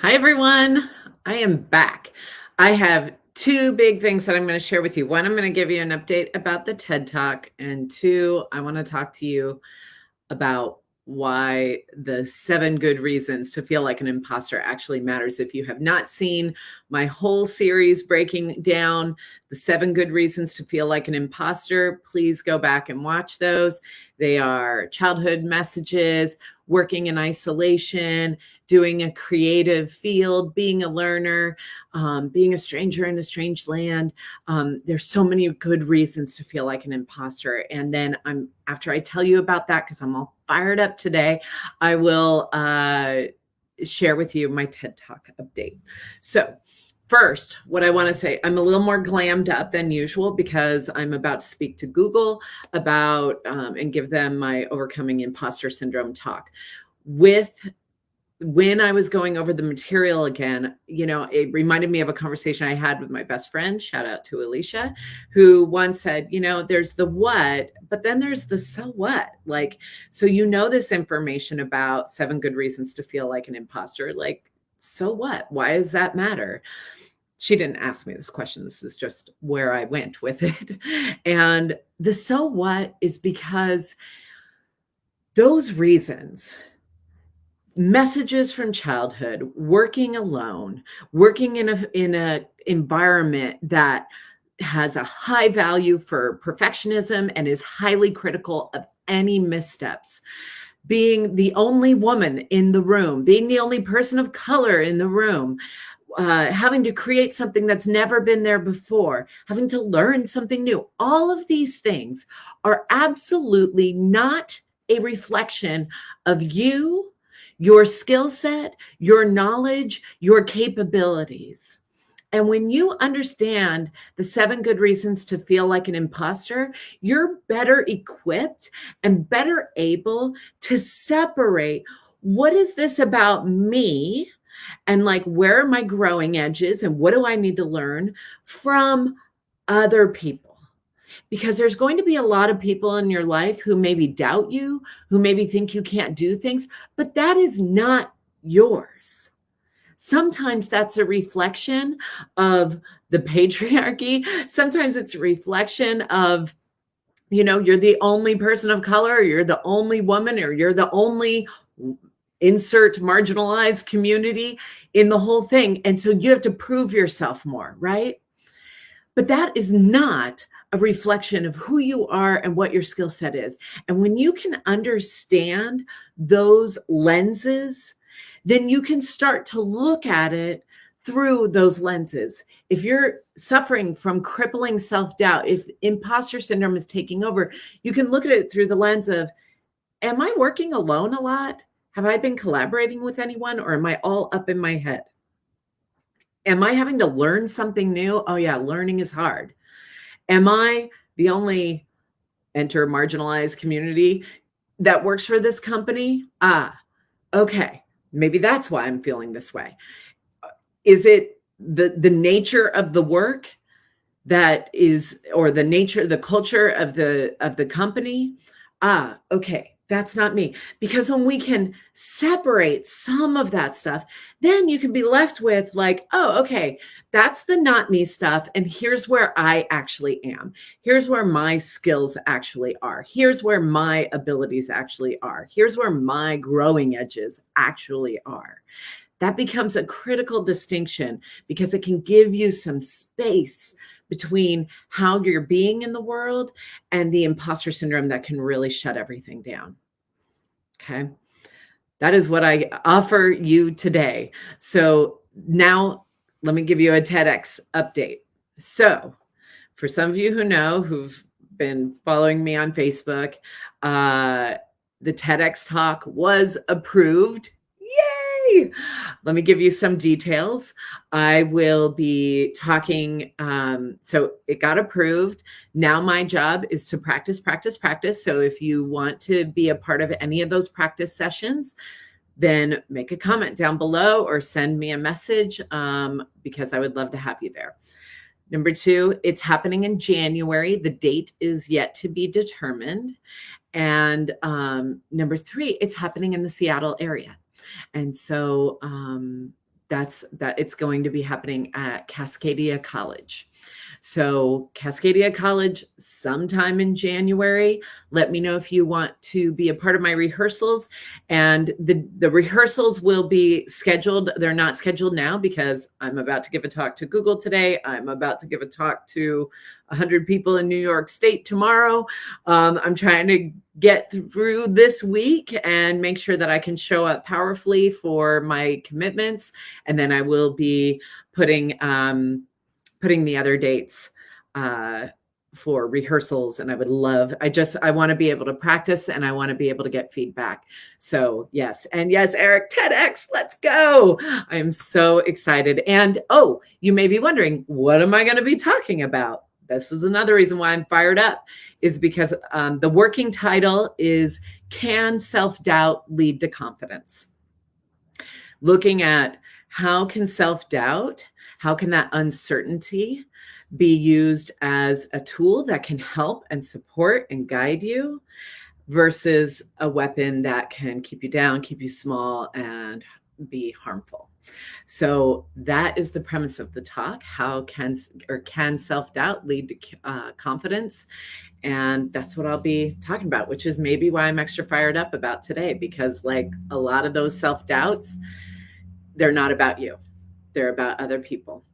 Hi, everyone. I am back. I have two big things that I'm going to share with you. One, I'm going to give you an update about the TED Talk. And two, I want to talk to you about why the 7 good reasons to feel like an imposter actually matters. If you have not seen my whole series breaking down the 7 good reasons to feel like an imposter, please go back and watch those. They are childhood messages, working in isolation, doing a creative field, being a learner, being a stranger in a strange land. There's so many good reasons to feel like an imposter. And then after I tell you about that, because I'm all fired up today, I will share with you my TED Talk update. So first, what I want to say, I'm a little more glammed up than usual because I'm about to speak to Google about and give them my Overcoming Imposter Syndrome talk. When I was going over the material again, it reminded me of a conversation I had with my best friend, shout out to Alicia, who once said, there's the what, but then there's the so what? So this information about 7 good reasons to feel like an imposter, so what? Why does that matter? She didn't ask me this question. This is just where I went with it. And the so what is because those reasons, messages from childhood, working alone, working in a environment that has a high value for perfectionism and is highly critical of any missteps, being the only woman in the room, being the only person of color in the room, having to create something that's never been there before, having to learn something new. All of these things are absolutely not a reflection of you, your skill set, your knowledge, your capabilities. And when you understand the 7 good reasons to feel like an imposter, you're better equipped and better able to separate what is this about me and where are my growing edges and what do I need to learn from other people. Because there's going to be a lot of people in your life who maybe doubt you, who maybe think you can't do things, but that is not yours. Sometimes that's a reflection of the patriarchy. Sometimes it's a reflection of, you're the only person of color, or you're the only woman, or you're the only insert marginalized community in the whole thing. And so you have to prove yourself more, right? But that is not a reflection of who you are and what your skill set is. And when you can understand those lenses, then you can start to look at it through those lenses. If you're suffering from crippling self-doubt, if imposter syndrome is taking over, you can look at it through the lens of, am I working alone a lot? Have I been collaborating with anyone, or am I all up in my head? Am I having to learn something new? Oh yeah, learning is hard. Am I the only enter marginalized community that works for this company? Okay, maybe that's why I'm feeling this way. Is it the nature of the work that is, or the culture of the company? Okay, that's not me. Because when we can separate some of that stuff, then you can be left with oh, okay, that's the not me stuff. And here's where I actually am. Here's where my skills actually are. Here's where my abilities actually are. Here's where my growing edges actually are. That becomes a critical distinction because it can give you some space between how you're being in the world and the imposter syndrome that can really shut everything down. Okay. That is what I offer you today. So now let me give you a TEDx update. So for some of you who've been following me on Facebook, the TEDx talk was approved. Yay! Let me give you some details. I will be talking. So it got approved. Now my job is to practice, practice, practice. So if you want to be a part of any of those practice sessions, then make a comment down below or send me a message because I would love to have you there. Number 2, it's happening in January. The date is yet to be determined. And number 3, it's happening in the Seattle area. And so it's going to be happening at Cascadia College. So Cascadia College sometime in January. Let me know if you want to be a part of my rehearsals. And the rehearsals will be scheduled. They're not scheduled now because I'm about to give a talk to Google today. I'm about to give a talk to 100 people in New York State tomorrow. I'm trying to get through this week and make sure that I can show up powerfully for my commitments. And then I will be putting the other dates for rehearsals. And I want to be able to practice, and I want to be able to get feedback. So yes. And yes, Eric, TEDx, let's go. I am so excited. And you may be wondering, what am I going to be talking about? This is another reason why I'm fired up, is because the working title is Can Self-Doubt Lead to Confidence? Looking at how can self-doubt, how can that uncertainty be used as a tool that can help and support and guide you versus a weapon that can keep you down, keep you small, and be harmful. So that is the premise of the talk. How can self-doubt lead to confidence? And that's what I'll be talking about, which is maybe why I'm extra fired up about today, because like a lot of those self-doubts, they're not about you. They're about other people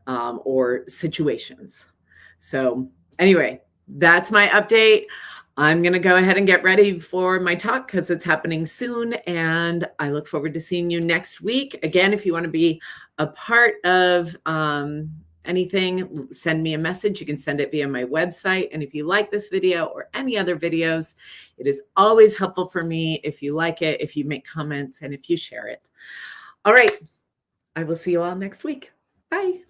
or situations. So anyway, that's my update. I'm going to go ahead and get ready for my talk because it's happening soon. And I look forward to seeing you next week. Again, if you want to be a part of anything, send me a message. You can send it via my website. And if you like this video or any other videos, it is always helpful for me if you like it, if you make comments, and if you share it. All right. I will see you all next week. Bye.